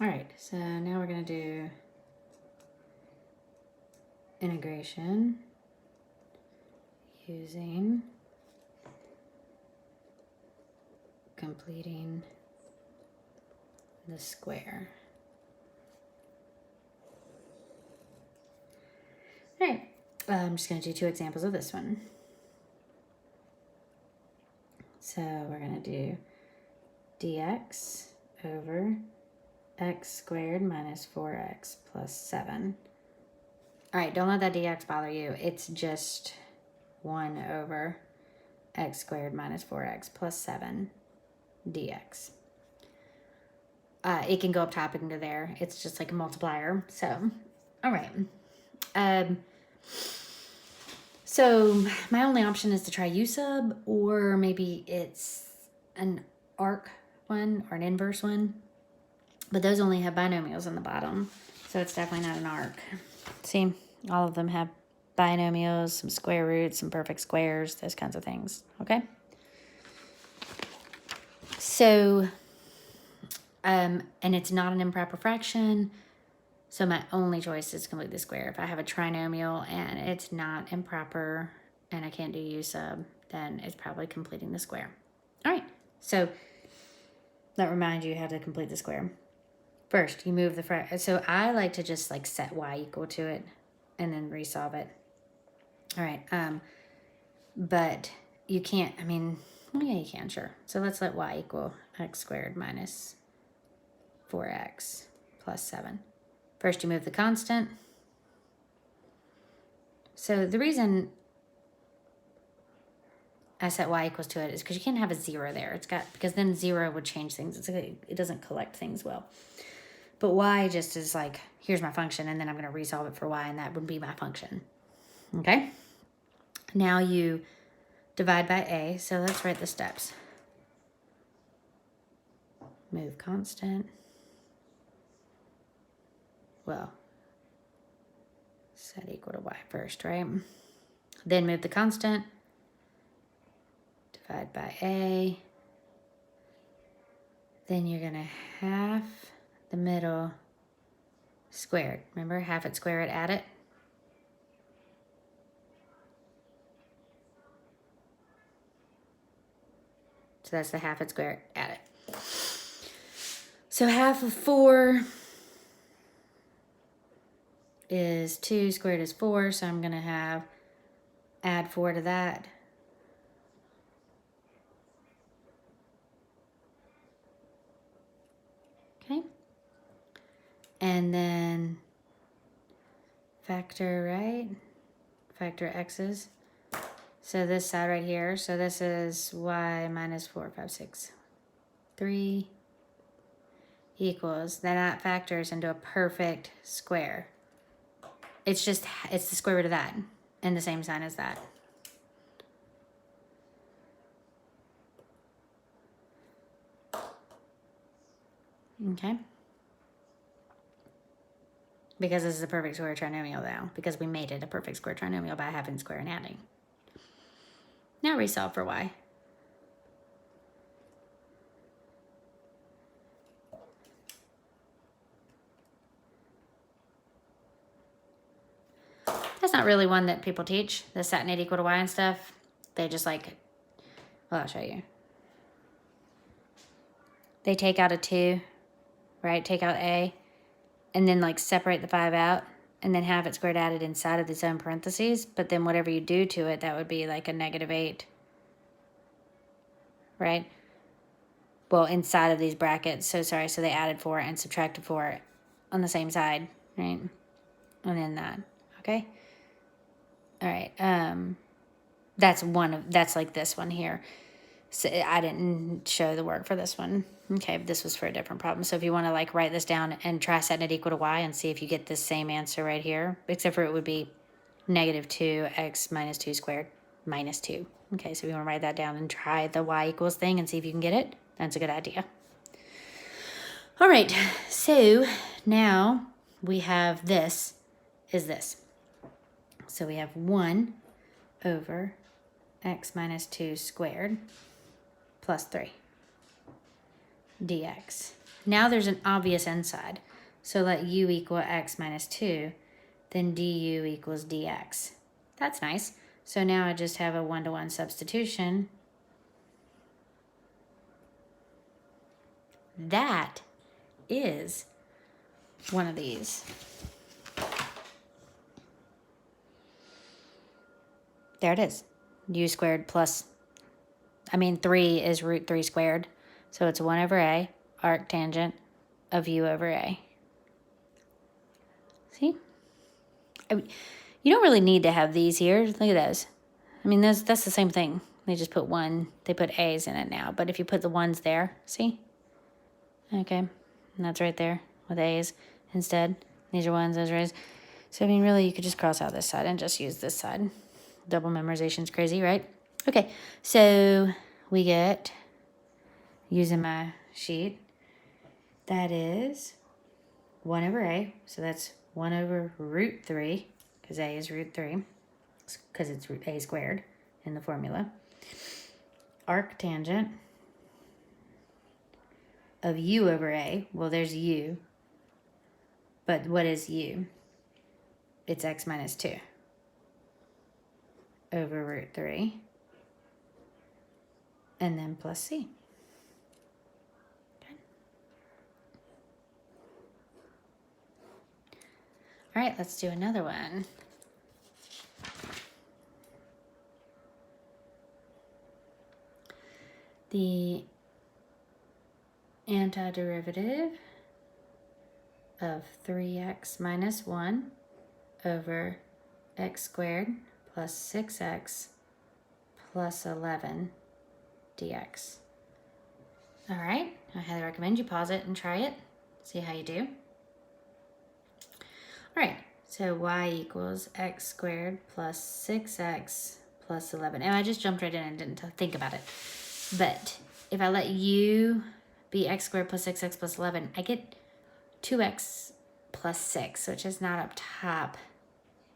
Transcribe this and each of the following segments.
All right, so now we're going to do integration using completing the square. All right, I'm just going to do 2 examples of this one. So we're going to do dx over x squared minus 4x plus 7. All right, don't let that dx bother you. It's just 1 over x squared minus 4x plus 7 dx. It can go up top, it can go there. It's just like a multiplier. So, all right. So my only option is to try u sub, or maybe it's an arc one or an inverse one. But those only have binomials on the bottom, so it's definitely not an arc. See, all of them have binomials, some square roots, some perfect squares, those kinds of things, okay? So, and it's not an improper fraction, so my only choice is to complete the square. If I have a trinomial and it's not improper and I can't do u sub, then it's probably completing the square. All right, so that reminds you how to complete the square. First, you move the fraction. So I like to just like set y equal to it and then resolve it. All right, but you can't, I mean, well, yeah, you can, sure. So let's let y equal x squared minus 4x plus 7. First, you move the constant. So the reason I set y equals to it is because you can't have a 0 there. It's got, because then 0 would change things. It doesn't collect things well. But y just is like, here's my function, and then I'm going to resolve it for y, and that would be my function. Okay? Now you divide by a, so let's write the steps. Move constant. Well, set equal to y first, right? Then move the constant. Divide by a. Then you're going to half the middle squared. Remember, half it, square it, add it. So that's the half it, square it, add it. So half of 4 is 2, squared is 4, so I'm going to have add 4 to that. Okay. And then factor, right? Factor x's. So this side right here, so this is y minus 4, 5, 6, 3 equals, then that factors into a perfect square. It's just, it's the square root of that and the same sign as that. Okay. Because this is a perfect square trinomial now, because we made it a perfect square trinomial by having square and adding. Now resolve for y. That's not really one that people teach, the satinate equal to y and stuff. They just like, well, I'll show you. They take out a 2, right? Take out a, and then like separate the 5 out, and then have it squared added inside of its own parentheses. But then whatever you do to it, that would be like a -8, right? Well, inside of these brackets. So sorry, so they added 4 and subtracted 4 on the same side, right? And then that, okay? All right, that's like this one here. So I didn't show the work for this one. Okay, this was for a different problem. So if you want to like write this down and try setting it equal to y and see if you get the same answer right here, except for it would be -2x minus 2 squared minus 2. Okay, so if you want to write that down and try the y equals thing and see if you can get it, that's a good idea. All right, so now we have this is this. So we have 1 over x minus 2 squared plus 3 dx. Now there's an obvious inside. So let u equal x minus 2, then du equals dx. That's nice. So now I just have a one-to-one substitution. That is one of these. There it is. U squared plus, 3 is root 3 squared. So it's 1 over a, arctangent of u over a. See? You don't really need to have these here. Look at those. That's the same thing. They just put one, they put a's in it now. But if you put the ones there, see? Okay, and that's right there with a's instead. These are ones, those are a's. So, really, you could just cross out this side and just use this side. Double memorization's crazy, right? Okay, so we get, using my sheet, that is 1 over a. So that's 1 over root 3, because a is root 3, because it's root a squared in the formula. Arctangent of u over a. Well, there's u. But what is u? It's x minus 2 over root 3. And then plus c. Okay. All right, let's do another one. The antiderivative of 3x minus 1 over x squared plus 6x plus 11 dx. All right, I highly recommend you pause it and try it. See how you do. All right, so y equals x squared plus 6x plus 11. And I just jumped right in and didn't think about it. But if I let u be x squared plus 6x plus 11, I get 2x plus 6, which is not up top.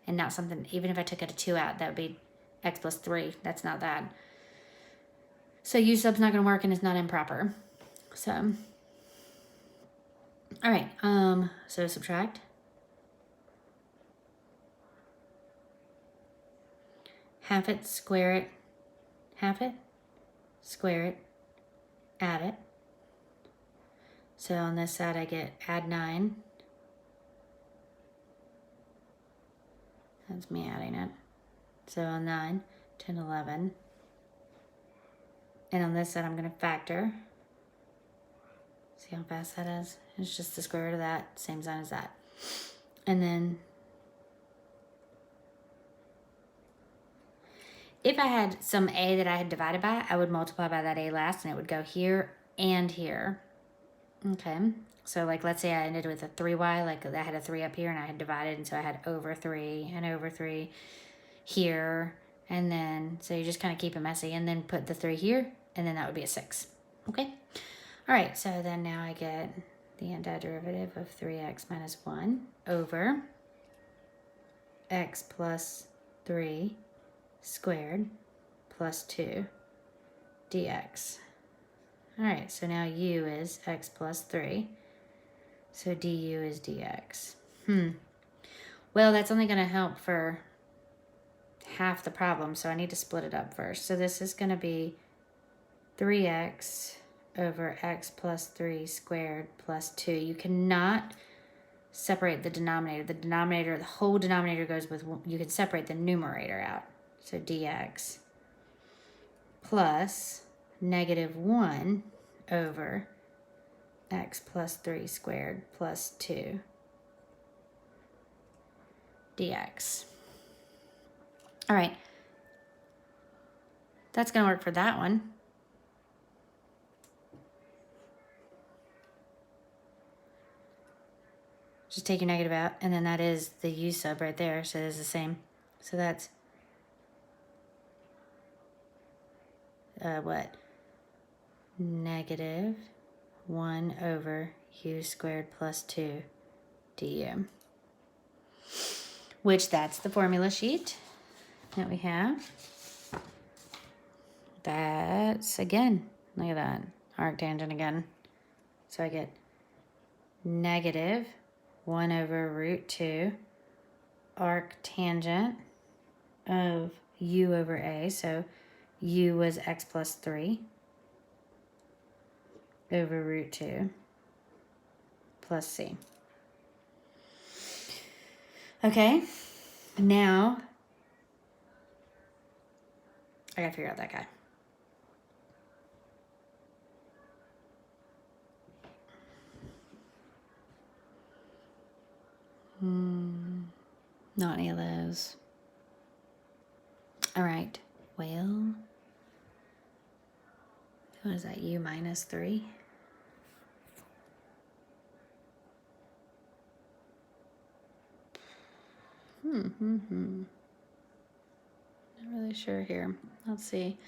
And not something, even if I took it a 2 out, that would be x plus 3. That's not that. So u sub's not going to work and it's not improper. So, all right, so subtract. Half it, square it, half it, square it, add it. So on this side I get add 9. That's me adding it. So 9, 10, 11. And on this side I'm going to factor. See how fast that is? It's just the square root of that, same sign as that. And then if I had some a that I had divided by, I would multiply by that a last and it would go here and here. Okay, so like let's say I ended with a 3y, like I had a 3 up here and I had divided, and so I had over 3 and over 3 here, and then so you just kind of keep it messy and then put the 3 here, and then that would be a 6. Okay, all right, so then now I get the antiderivative of 3x minus 1 over x plus 3 squared plus 2 dx. All right, so now u is x plus 3. So du is dx. Well, that's only going to help for half the problem, so I need to split it up first. So this is going to be 3x over x plus 3 squared plus 2. You cannot separate the denominator. The denominator, the whole denominator goes with, you can separate the numerator out. So dx plus negative 1 over x plus 3 squared plus 2 dx. All right, that's going to work for that one. Just take your negative out, and then that is the u sub right there, so it's the same. So that's what? Negative 1 over u squared plus 2 du. Which that's the formula sheet that we have. That's, again, look at that, arctangent again. So I get negative 1 over root 2 arctangent of u over a. So u was x plus 3 over root 2 plus c. Okay, now I gotta figure out that guy. Not any of those. All right, well, what is that, u minus 3? Not really sure here. Let's see.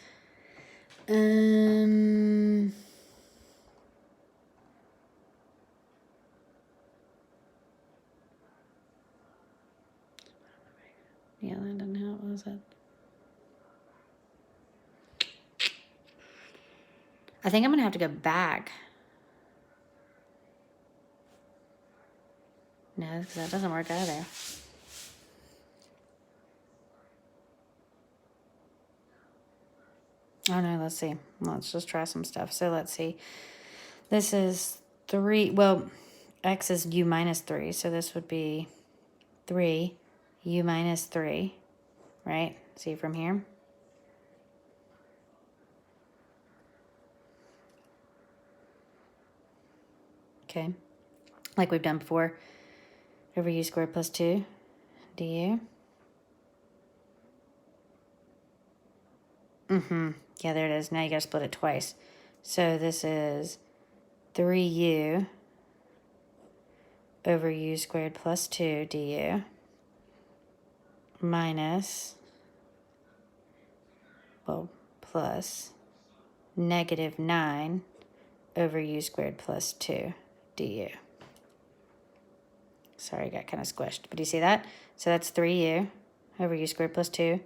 Yeah, that didn't help, was it? I think I'm gonna have to go back. No, because that doesn't work either. Oh no, let's see. Let's just try some stuff. So let's see. This is 3, well, x is u minus 3, so this would be 3, u minus 3, right? See from here? Okay, like we've done before, over u squared plus 2 du. Yeah, there it is. Now you gotta split it twice. So this is 3u over u squared plus 2 du minus, well, plus negative 9 over u squared plus 2 du. Sorry, I got kind of squished, but do you see that? So that's 3u over u squared plus 2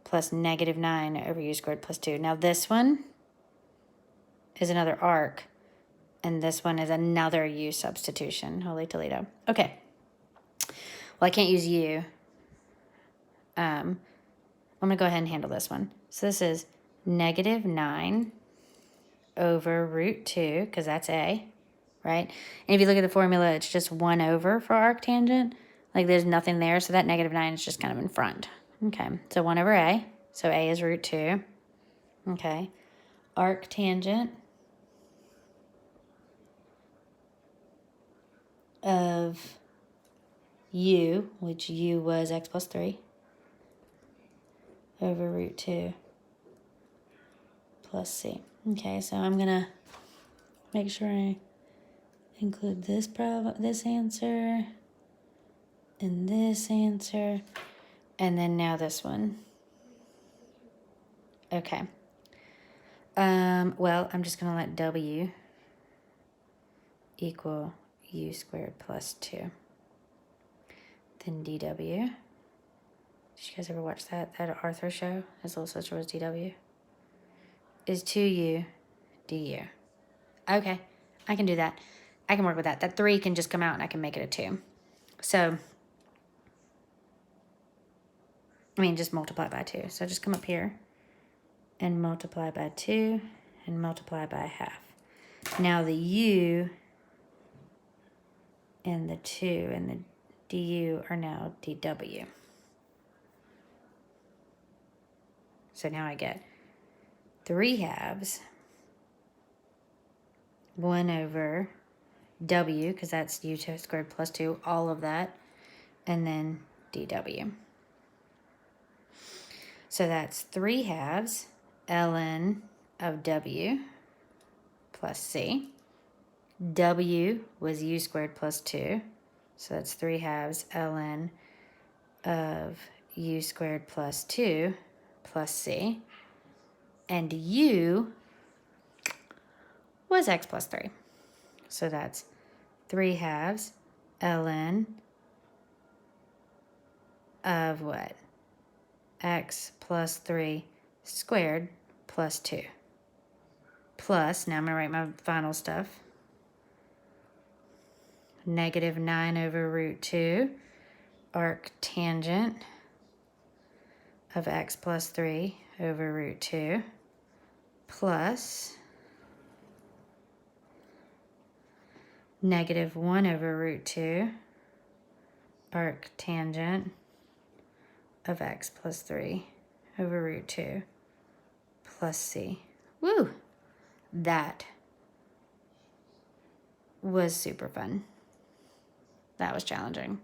plus negative 9 over u squared plus 2. Now this one is another arc, and this one is another u substitution. Holy Toledo. Okay. Well, I can't use u. I'm going to go ahead and handle this one. So this is negative 9 over root 2, because that's a, right? And if you look at the formula, it's just 1 over for arctangent. Like there's nothing there, so that negative 9 is just kind of in front. Okay, so 1 over a. So a is root 2. Okay. Arctangent of u, which u was x plus 3, over root 2 plus c. Okay, so I'm going to make sure I include this answer and this answer, and then now this one. Okay. Well, I'm just going to let w equal u squared plus 2. Then dw. Did you guys ever watch that Arthur show? His little sister was dw. Is 2u du. Okay, I can do that. I can work with that. That 3 can just come out and I can make it a 2. So, I mean, just multiply by 2. So just come up here and multiply by 2 and multiply by half. Now the u and the 2 and the du are now dw. So now I get 3/2 1 over w, because that's u squared plus 2, all of that, and then dw. So that's 3/2 ln of w plus c. W was u squared plus 2, so that's 3/2 ln of u squared plus 2 plus c. And u was x plus 3. So that's 3/2 ln of what? X plus 3 squared plus 2. Plus, now I'm going to write my final stuff. negative 9 over root 2 arc tangent of x plus 3 over root 2 plus negative 1 over root 2 arc tangent of x plus 3 over root 2 plus c. Woo! That was super fun. That was challenging.